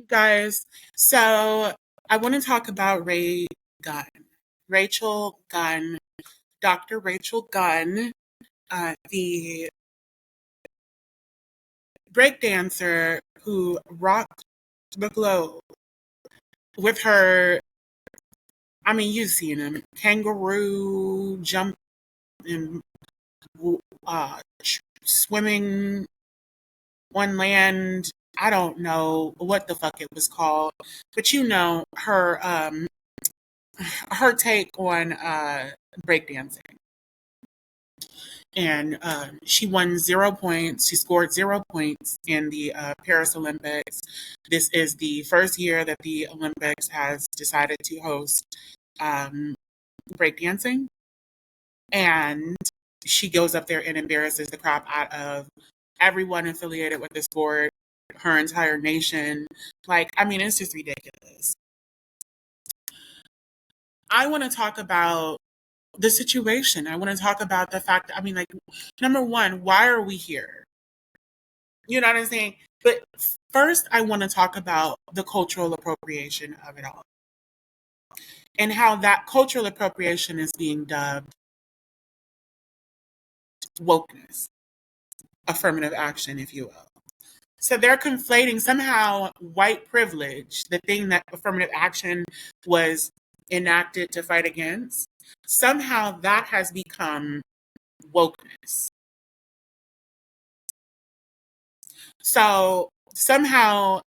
Guys, so I want to talk about Ray Gunn, Rachel Gunn, Dr. Rachel Gunn, the breakdancer who rocked the globe with her. I mean, you've seen him, kangaroo jump and uh, swimming on land. I don't know what the fuck it was called, but you know her take on breakdancing. And she won 0 points. She scored 0 points in the Paris Olympics. This is the first year that the Olympics has decided to host um, breakdancing. And she goes up there and embarrasses the crap out of everyone affiliated with the sport, her entire nation. Like, I mean, it's just ridiculous. I want to talk about the situation. I want to talk about the fact that, I mean, like, number one, why are we here? You know what I'm saying? But first, I want to talk about the cultural appropriation of it all and how that cultural appropriation is being dubbed wokeness, affirmative action, if you will. So they're conflating somehow white privilege, the thing that affirmative action was enacted to fight against, somehow that has become wokeness. So somehow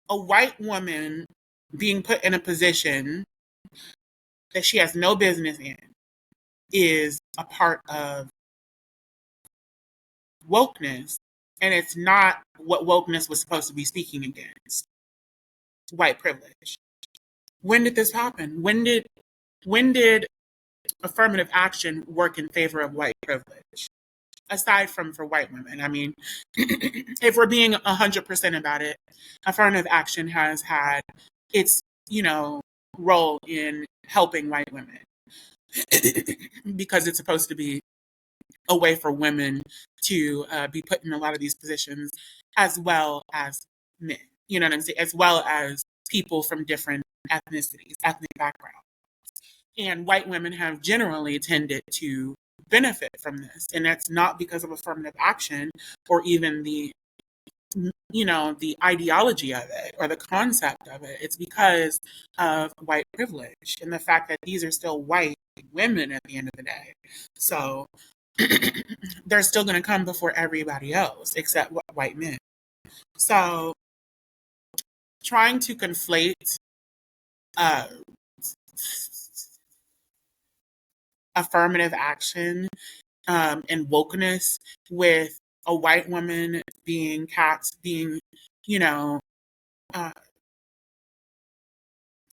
a white woman being put in a position that she has no business in is a part of wokeness, and it's not what wokeness was supposed to be speaking against. White privilege. When did this happen? When did affirmative action work in favor of white privilege? Aside from for white women. I mean, if we're being 100% about it, affirmative action has had its, role in helping white women because it's supposed to be a way for women to be put in a lot of these positions as well as men, you know what I'm saying? As well as people from different ethnicities, ethnic backgrounds. And white women have generally tended to benefit from this. And that's not because of affirmative action or even the ideology of it or the concept of it. It's because of white privilege and the fact that these are still white women at the end of the day. So they're still going to come before everybody else except white men. So trying to conflate uh, affirmative action and wokeness with a white woman being you know, uh,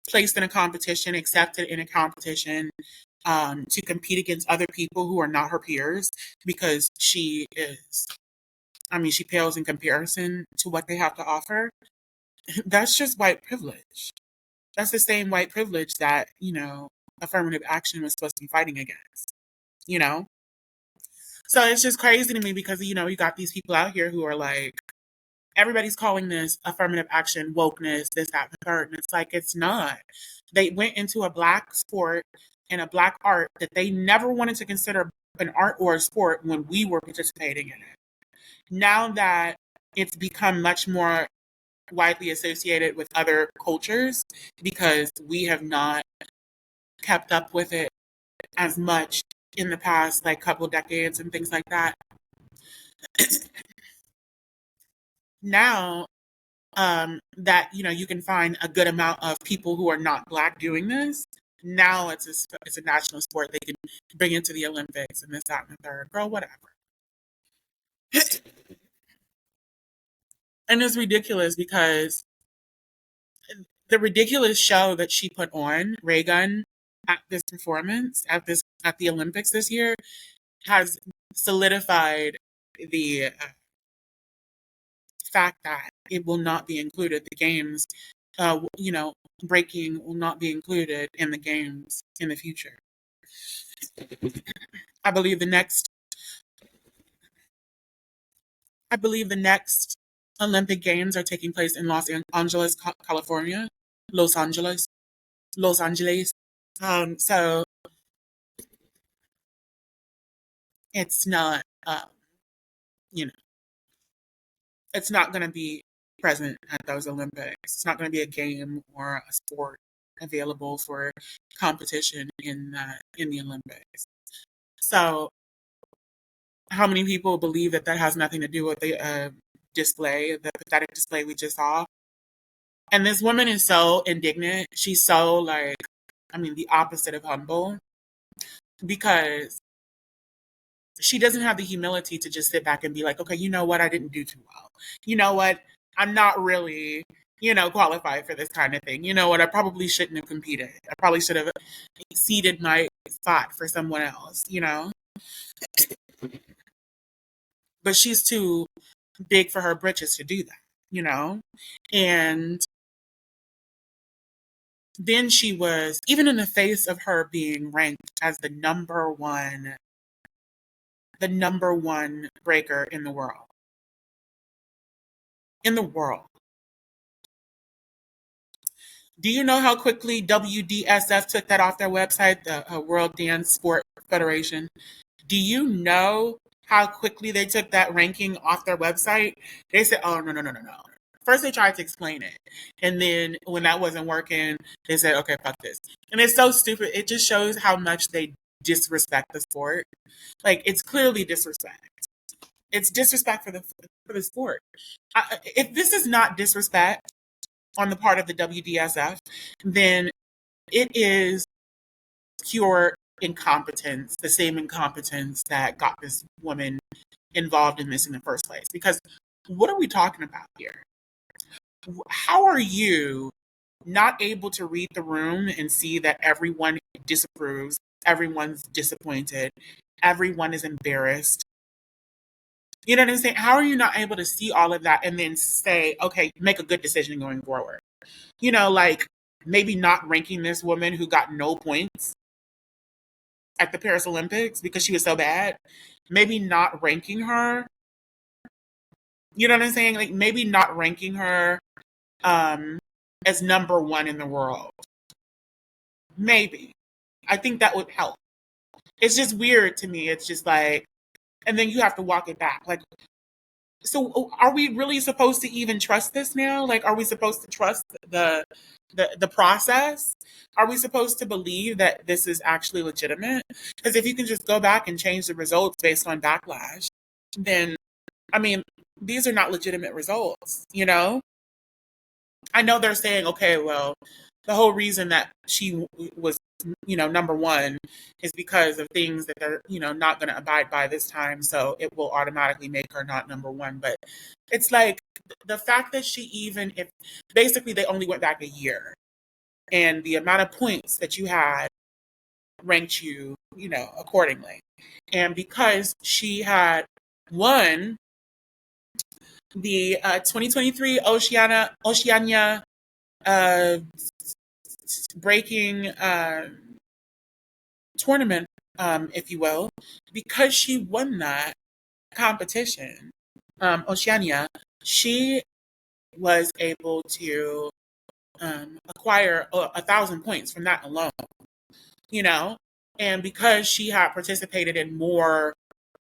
placed in a competition, accepted in a competition to compete against other people who are not her peers because she pales in comparison to what they have to offer. That's just white privilege. That's the same white privilege that, affirmative action was supposed to be fighting against, you know? So it's just crazy to me because, you got these people out here who are like, everybody's calling this affirmative action, wokeness, this, that, and the third. And it's like, it's not. They went into a black sport and a black art that they never wanted to consider an art or a sport when we were participating in it. Now that it's become much more widely associated with other cultures because we have not kept up with it as much in the past like couple decades and things like that. Now that you can find a good amount of people who are not black doing this. Now it's a national sport they can bring into the Olympics and this, that, and the third. Girl, whatever. And it's ridiculous because the ridiculous show that she put on, Raygun, at this performance at the Olympics this year has solidified the fact that it will not be included. The games, breaking will not be included in the games in the future. I believe the next Olympic Games are taking place in Los Angeles, California. Los Angeles. Los Angeles. So it's not, you know, it's not going to be present at those Olympics. It's not going to be a game or a sport available for competition in the Olympics. So, how many people believe that that has nothing to do with the display, the pathetic display we just saw? And this woman is so indignant. She's so like, I mean, the opposite of humble because she doesn't have the humility to just sit back and be like, okay, you know what? I didn't do too well. You know what? I'm not really, qualified for this kind of thing. You know what? I probably shouldn't have competed. I probably should have ceded my spot for someone else. But she's too big for her britches to do that. And then she was, even in the face of her being ranked as the number one breaker in the world. In the world. Do you know how quickly W.D.S.F took that off their website, the World Dance Sport Federation? Do you know how quickly they took that ranking off their website? They said, oh, no, no, no, no, no. First, they tried to explain it. And then when that wasn't working, they said, okay, fuck this. And it's so stupid. It just shows how much they disrespect the sport. Like, it's clearly disrespect. It's disrespect for the sport. If this is not disrespect on the part of the WDSF, then it is pure incompetence, the same incompetence that got this woman involved in this in the first place. Because what are we talking about here? How are you not able to read the room and see that everyone disapproves, everyone's disappointed, everyone is embarrassed? You know what I'm saying? How are you not able to see all of that and then say, okay, make a good decision going forward? Like maybe not ranking this woman who got no points at the Paris Olympics because she was so bad. Maybe not ranking her. You know what I'm saying? Like maybe not ranking her as number one in the world. Maybe. I think that would help. It's just weird to me. It's just like, and then you have to walk it back. Like, so are we really supposed to even trust this now? Like, are we supposed to trust the process? Are we supposed to believe that this is actually legitimate? Because if you can just go back and change the results based on backlash, then, I mean, these are not legitimate results. I know they're saying, okay, well, the whole reason that she was, number one is because of things that they're, not going to abide by this time. So it will automatically make her not number one. But it's like the fact that if basically they only went back a year and the amount of points that you had ranked you, accordingly. And because she had won the 2023 Oceania uh, breaking tournament, if you will, because she won that competition, Oceania, she was able to acquire 1,000 points from that alone, and because she had participated in more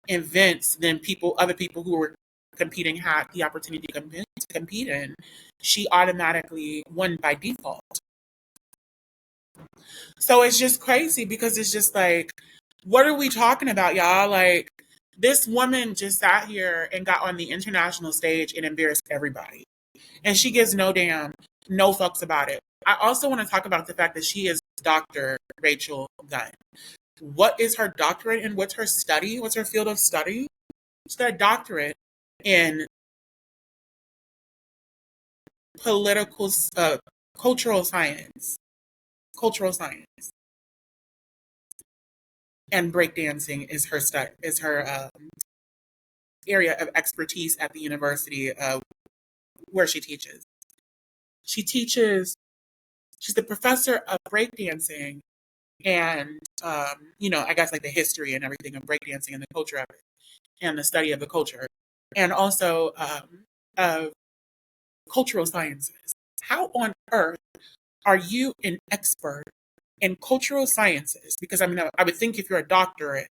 events than other people who were competing had the opportunity to compete in, she automatically won by default. So it's just crazy because it's just like, what are we talking about, y'all? Like, this woman just sat here and got on the international stage and embarrassed everybody. And she gives no fucks about it. I also want to talk about the fact that she is Dr. Rachel Gunn. What is her doctorate and what's her study? What's her field of study? She's got a doctorate in cultural science. Cultural science. And breakdancing is her area of expertise at the university where she teaches. She's the professor of breakdancing and, I guess like the history and everything of breakdancing and the culture of it and the study of the culture. And also of cultural sciences. How on earth are you an expert in cultural sciences? Because I mean, I would think if you're a doctor,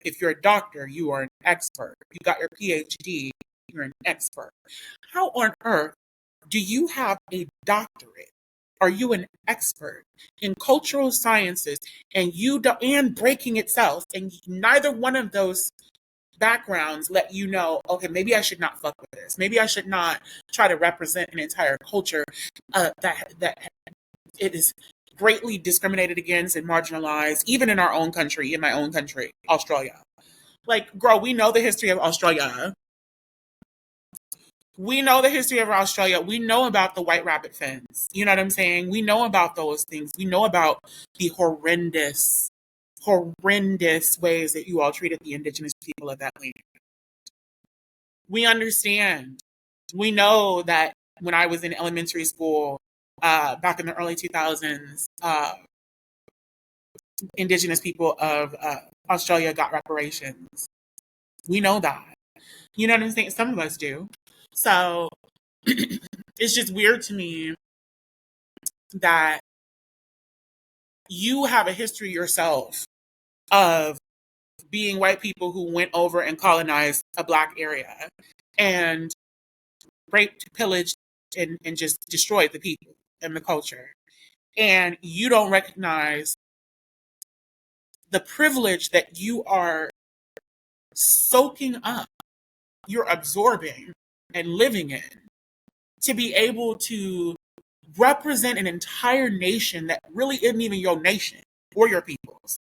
you are an expert. You got your PhD, you're an expert. How on earth do you have a doctorate? Are you an expert in cultural sciences and breaking itself? And neither one of those backgrounds let you know, okay, maybe I should not fuck with this. Maybe I should not try to represent an entire culture that it is greatly discriminated against and marginalized, even in our own country, in my own country, Australia. Like, girl, we know the history of Australia. We know the history of Australia. We know about the white rabbit fence. You know what I'm saying? We know about those things. We know about the horrendous, horrendous ways that you all treated the indigenous people of that land. We understand. We know that when I was in elementary school, back in the early 2000s, indigenous people of Australia got reparations. We know that. You know what I'm saying? Some of us do. So it's just weird to me that you have a history yourself of being white people who went over and colonized a black area and raped, pillaged, and just destroyed the people and the culture. And you don't recognize the privilege that you are soaking up, you're absorbing and living in to be able to represent an entire nation that really isn't even your nation or your people's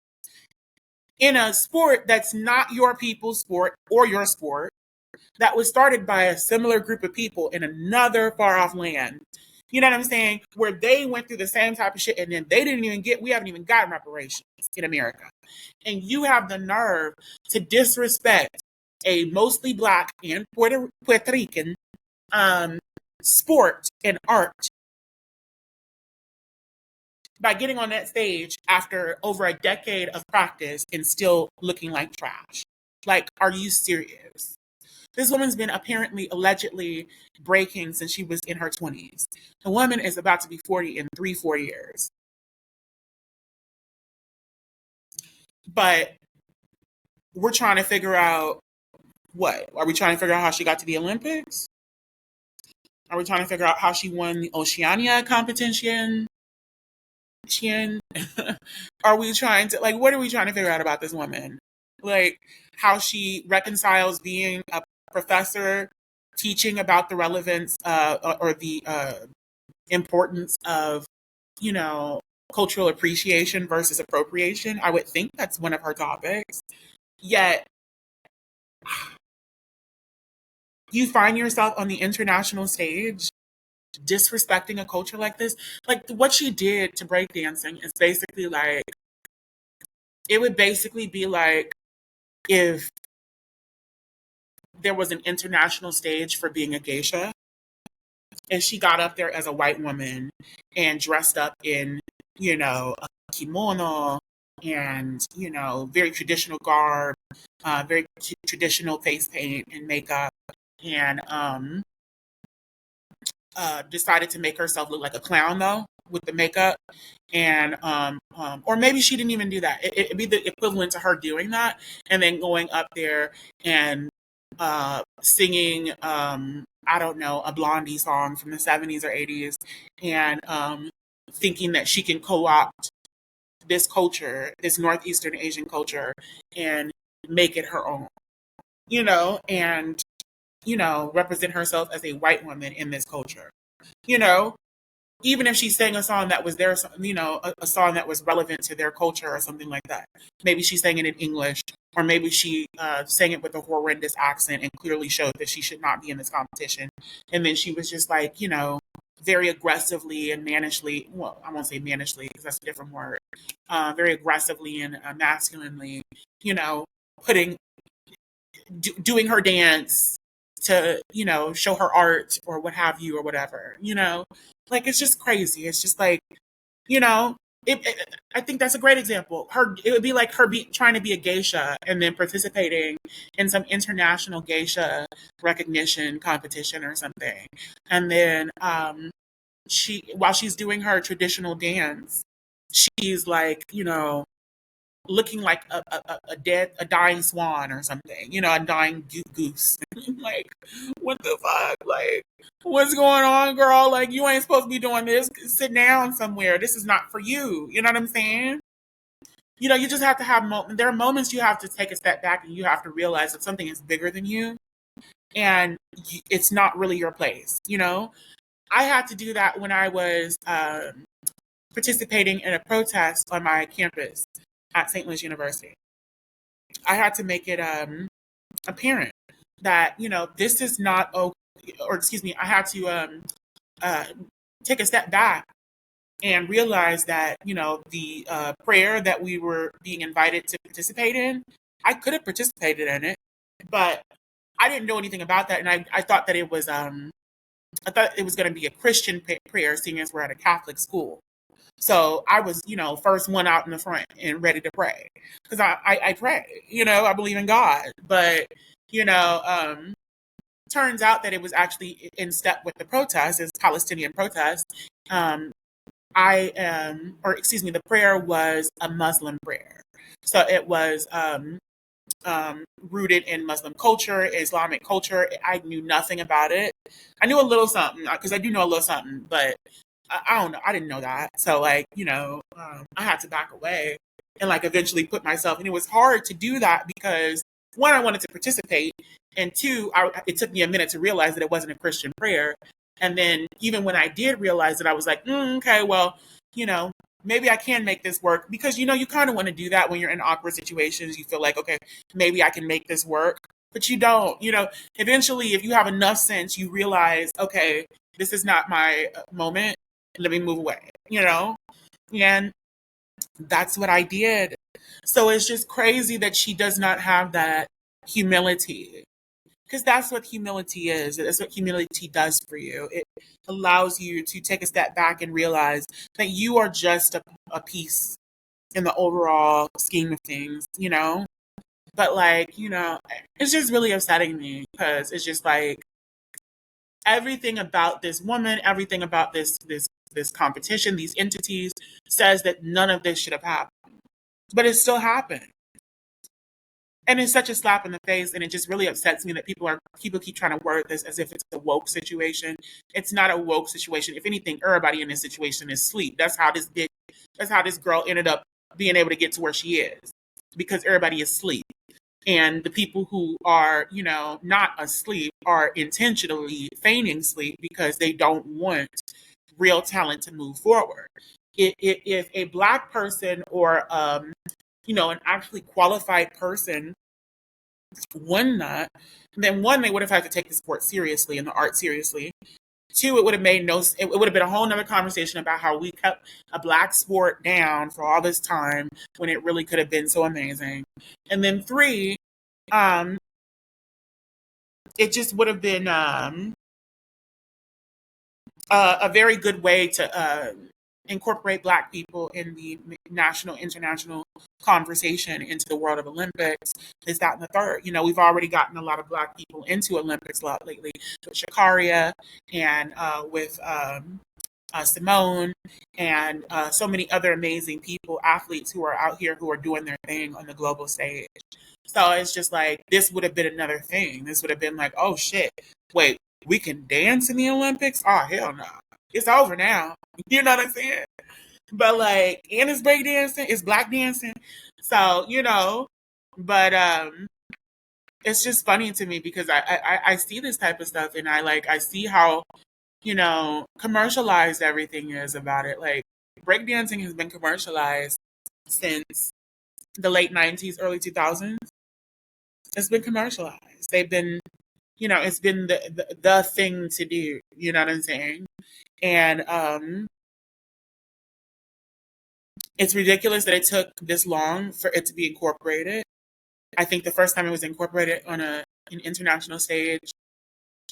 in a sport that's not your people's sport or your sport that was started by a similar group of people in another far off land. You know what I'm saying? Where they went through the same type of shit and then we haven't even gotten reparations in America. And you have the nerve to disrespect a mostly black and Puerto Rican sport and art by getting on that stage after over a decade of practice and still looking like trash. Like, are you serious? This woman's been apparently, allegedly breaking since she was in her 20s. The woman is about to be 40 in 3-4 years. But we're trying to figure out what? Are we trying to figure out how she got to the Olympics? Are we trying to figure out how she won the Oceania competition? Are we trying to, like, what are we trying to figure out about this woman? Like, how she reconciles being a professor teaching about the relevance or the importance of, you know, cultural appreciation versus appropriation. I would think that's one of her topics. Yet, you find yourself on the international stage disrespecting a culture like this. Like, what she did to breakdancing is basically like, it would basically be like if there was an international stage for being a geisha and she got up there as a white woman and dressed up in, you know, a kimono and, you know, very traditional garb, very traditional face paint and makeup, and decided to make herself look like a clown though with the makeup, and or maybe she didn't even do that. It'd be the equivalent to her doing that and then going up there and singing I don't know, a Blondie song from the 70s or 80s, and thinking that she can co-opt this culture, this Northeastern Asian culture, and make it her own, you know, and, you know, represent herself as a white woman in this culture, you know, even if she sang a song that was their, you know, a song that was relevant to their culture or something like that. Maybe she sang it in English, or maybe she sang it with a horrendous accent and clearly showed that she should not be in this competition. And then she was just like, you know, very aggressively and mannishly, well, I won't say mannishly because that's a different word, very aggressively and masculinely, you know, doing her dance to, you know, show her art or what have you or whatever, you know, like, it's just crazy. It's just like, you know, I think that's a great example. It would be like her trying to be a geisha and then participating in some international geisha recognition competition or something, and then while she's doing her traditional dance, she's like, looking like a dying swan or something, a dying goose. Like, what the fuck? Like, what's going on, girl? Like, you ain't supposed to be doing this. Sit down somewhere. This is not for you. You know what I'm saying? You just have to have moments. There are moments you have to take a step back and you have to realize that something is bigger than you and it's not really your place. I had to do that when I was participating in a protest on my campus at St. Louis University. I had to make it apparent that this is not okay, or excuse me, I had to uh, take a step back and realize that the prayer that we were being invited to participate in, I could have participated in it, but I didn't know anything about that, and I thought that it was going to be a Christian prayer, seeing as we're at a Catholic school. So I was, first one out in the front and ready to pray because I pray, I believe in God. But, you know, um, turns out that it was actually in step with the protest, it's Palestinian protest. Um, or excuse me, the prayer was a Muslim prayer. So it was rooted in Muslim culture, Islamic culture. I knew nothing about it. I knew a little something because I do know a little something, but I don't know. I didn't know that. So like, I had to back away and like eventually put myself, and it was hard to do that because one, I wanted to participate, and two, it took me a minute to realize that it wasn't a Christian prayer. And then even when I did realize it, I was like, okay, well, you know, maybe I can make this work because you kind of want to do that when you're in awkward situations. You feel like, okay, maybe I can make this work, but you don't. Eventually, if you have enough sense, you realize, okay, this is not my moment. Let me move away. And that's what I did. So it's just crazy that she does not have that humility because that's what humility is. That's what humility does for you. It allows you to take a step back and realize that you are just a piece in the overall scheme of things. But like, it's just really upsetting me because it's just like everything about this woman, everything about this competition, these entities says that none of this should have happened. But it still happened. And it's such a slap in the face, and it just really upsets me that people keep trying to word this as if it's a woke situation. It's not a woke situation. If anything, everybody in this situation is asleep. That's how this girl ended up being able to get to where she is. Because everybody is asleep. And the people who are, not asleep are intentionally feigning sleep because they don't want real talent to move forward. If a Black person or an actually qualified person won that, then one, they would have had to take the sport seriously and the art seriously. Two, it would have made no. It would have been a whole nother conversation about how we kept a Black sport down for all this time when it really could have been so amazing. And then three, um, it just would have been a very good way to incorporate Black people in the national, international conversation into the world of Olympics. Is that and the third? We've already gotten a lot of Black people into Olympics a lot lately with Shakaria and with Simone and so many other amazing people, athletes who are out here who are doing their thing on the global stage. So it's just like, this would have been another thing. This would have been like, oh shit, wait, we can dance in the Olympics? Oh, hell no. It's over now. You know what I'm saying? But like, and it's break dancing, it's Black dancing. So, but it's just funny to me because I see this type of stuff and I see how, commercialized everything is about it. Like, breakdancing has been commercialized since the late 90s, early 2000s. It's been commercialized. They've been, it's been the thing to do. You know what I'm saying? And it's ridiculous that it took this long for it to be incorporated. I think the first time it was incorporated on an international stage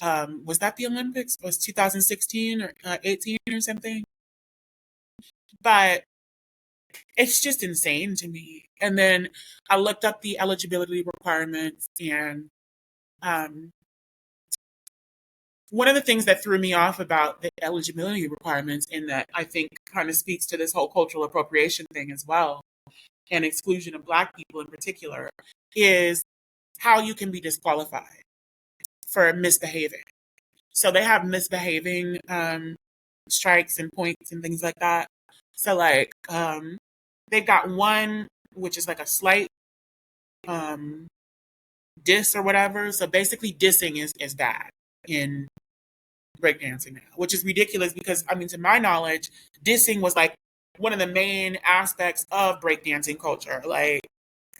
was that the Olympics? It was 2016 or 18 or something. But It's just insane to me. And then I looked up the eligibility requirements, and um, one of the things that threw me off about the eligibility requirements, and that I think kind of speaks to this whole cultural appropriation thing as well, and exclusion of Black people in particular, is how you can be disqualified for misbehaving. So they have misbehaving strikes and points and things like that. So like they've got one which is like a slight um, diss or whatever. So basically, dissing is bad in breakdancing now, which is ridiculous because, I mean, to my knowledge, dissing was like one of the main aspects of breakdancing culture. Like,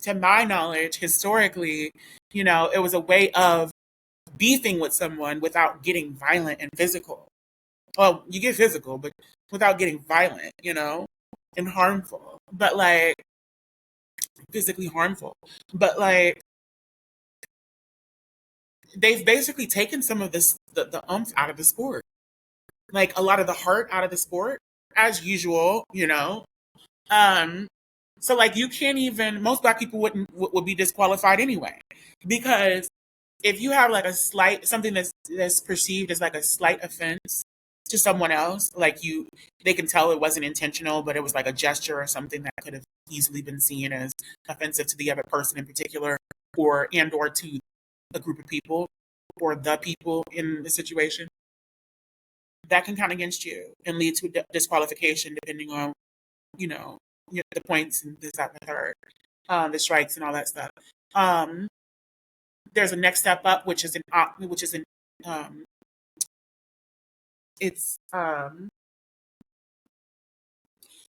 to my knowledge, historically, it was a way of beefing with someone without getting violent and physical. Well, you get physical, but without getting violent, and harmful. But like, physically harmful. But like, they've basically taken some of this the umph out of the sport, like a lot of the heart out of the sport, as usual. um so like, you can't even, most Black people would be disqualified anyway, because if you have like a slight something that's perceived as like a slight offense to someone else, like they can tell it wasn't intentional, but it was like a gesture or something that could have easily been seen as offensive to the other person in particular, or to a group of people, or the people in the situation, that can count against you and lead to disqualification, depending on you know the points and this, that, and the third, the strikes and all that stuff. Um, there's a next step up, um, it's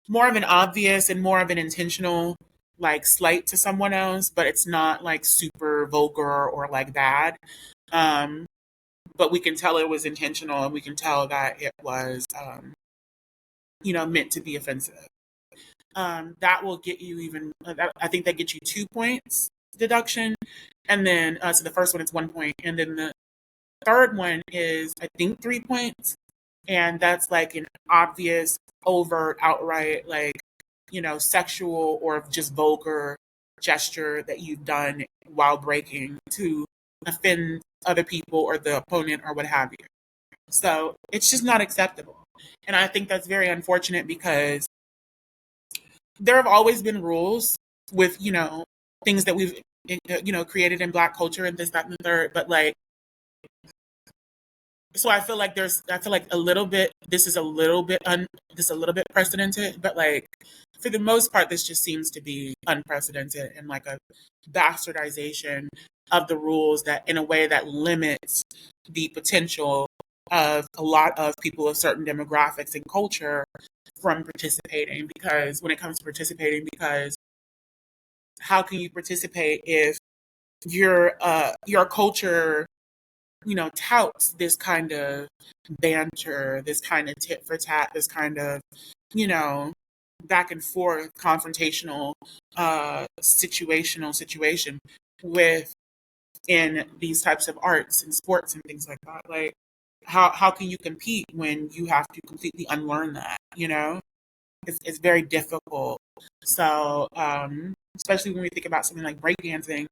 more of an obvious and more of an intentional like slight to someone else, but it's not like super vulgar or like bad. Um, but we can tell it was intentional, and we can tell that it was meant to be offensive. That will get you even. I think that gets you 2 points deduction, and then so the first one is 1 point, and then the third one is, I think, 3 points, and that's like an obvious, overt, outright, like sexual or just vulgar gesture that you've done while breaking to offend other people or the opponent or what have you. So it's just not acceptable, and I think that's very unfortunate because there have always been rules with things that we've created in Black culture and this, that, and the third, but like, so I feel like a little bit, this is a little bit precedented, but like, for the most part, this just seems to be unprecedented, and like a bastardization of the rules, that in a way that limits the potential of a lot of people of certain demographics and culture from participating. Because when it comes to participating, because how can you participate if your culture touts this kind of banter, this kind of tit for tat, this kind of you know back and forth confrontational situation with in these types of arts and sports and things like that. Like, how can you compete when you have to completely unlearn that? It's very difficult. So, especially when we think about something like breakdancing,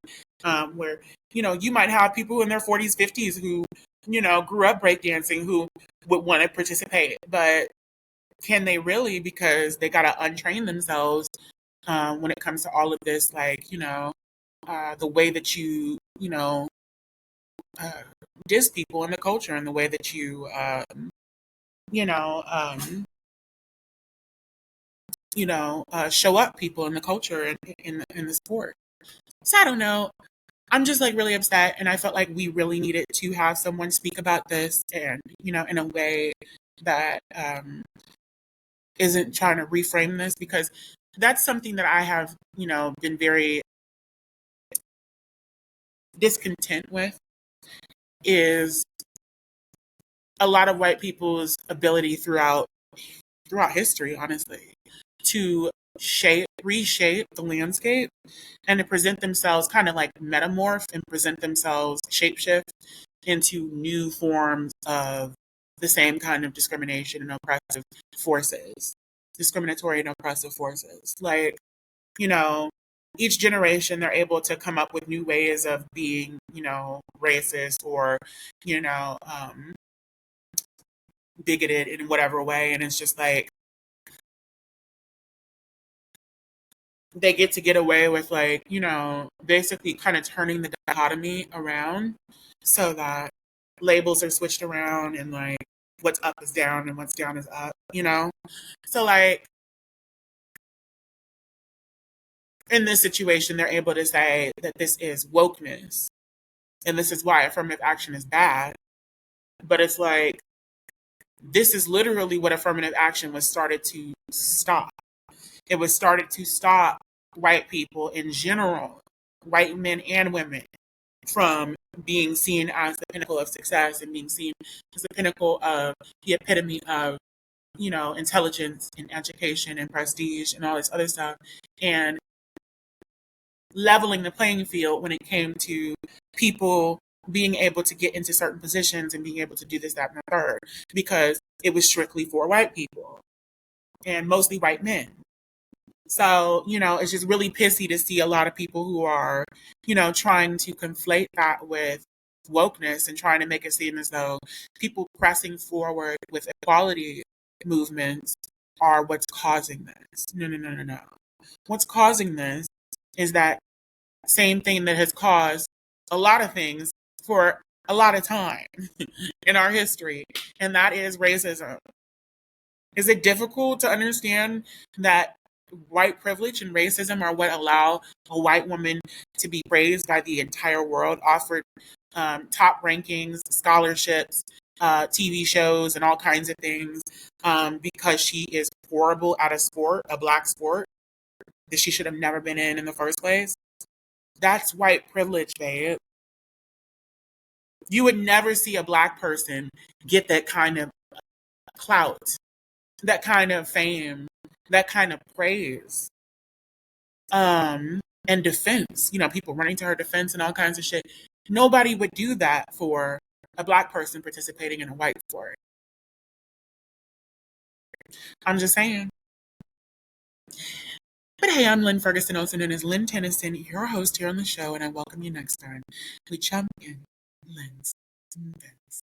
where you might have people in their 40s, 50s who grew up breakdancing, who would want to participate, but can they really? Because they got to untrain themselves when it comes to all of this, like the way that uh, diss people in the culture, and the way that you know. Show up people in the culture and in the sport. So I don't know. I'm just like really upset, and I felt like we really needed to have someone speak about this, and in a way that isn't trying to reframe this, because that's something that I have been very discontent with, is a lot of white people's ability throughout history, honestly, to reshape the landscape, and to present themselves kind of like metamorph, and present themselves shapeshift into new forms of the same kind of discrimination and oppressive forces. discriminatory and oppressive forces. Like, you know, each generation they're able to come up with new ways of being, racist or, you know, bigoted in whatever way. And it's just like they get away with, like, basically kind of turning the dichotomy around so that labels are switched around and like what's up is down and what's down is up. So like in this situation, they're able to say that this is wokeness and this is why affirmative action is bad. But it's like, this is literally what affirmative action was started to stop. It was started to stop white people in general, white men and women, from being seen as the pinnacle of success and being seen as the pinnacle of the epitome of, intelligence and education and prestige and all this other stuff. And leveling the playing field when it came to people being able to get into certain positions and being able to do this, that, and the third, because it was strictly for white people and mostly white men. So, it's just really pissy to see a lot of people who are, trying to conflate that with wokeness and trying to make it seem as though people pressing forward with equality movements are what's causing this. No, no, no, no, no. What's causing this is that same thing that has caused a lot of things for a lot of time in our history, and that is racism. Is it difficult to understand that white privilege and racism are what allow a white woman to be praised by the entire world, offered top rankings, scholarships, TV shows, and all kinds of things because she is horrible at a sport, a black sport, that she should have never been in the first place? That's white privilege, babe. You would never see a black person get that kind of clout, that kind of fame, that kind of praise, and defense. People running to her defense and all kinds of shit. Nobody would do that for a black person participating in a white sport. I'm just saying. But hey, I'm Lynn Ferguson, also known as Lynn Tennyson, your host here on the show, and I welcome you next time. We jump in Lynn's Beds.